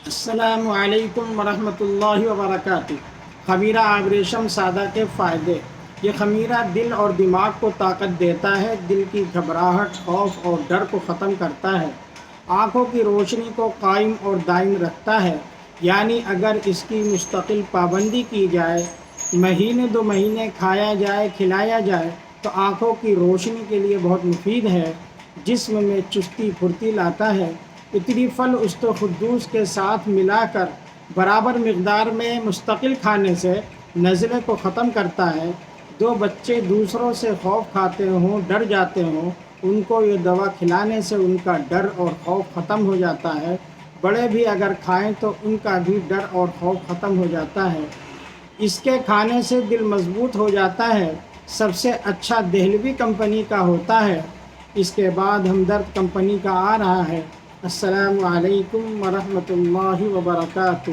السلام علیکم ورحمۃ اللہ وبرکاتہ۔ خمیرہ آبریشم سادہ کے فائدے۔ یہ خمیرہ دل اور دماغ کو طاقت دیتا ہے، دل کی گھبراہٹ، خوف اور ڈر کو ختم کرتا ہے، آنکھوں کی روشنی کو قائم اور دائم رکھتا ہے۔ یعنی اگر اس کی مستقل پابندی کی جائے، مہینے 2 مہینے کھایا جائے، کھلایا جائے تو آنکھوں کی روشنی کے لیے بہت مفید ہے، جسم میں چستی پھرتی لاتا ہے۔ اتنی پھل است و خدوس کے ساتھ ملا کر برابر مقدار میں مستقل کھانے سے نزلے کو ختم کرتا ہے۔ جو بچے دوسروں سے خوف کھاتے ہوں، ڈر جاتے ہوں، ان کو یہ دوا کھلانے سے ان کا ڈر اور خوف ختم ہو جاتا ہے۔ بڑے بھی اگر کھائیں تو ان کا بھی ڈر اور خوف ختم ہو جاتا ہے۔ اس کے کھانے سے دل مضبوط ہو جاتا ہے۔ سب سے اچھا دہلوی کمپنی کا ہوتا ہے، اس کے بعد ہمدرد کمپنی کا آ رہا ہے۔ السلام علیکم ورحمۃ اللہ وبرکاتہ۔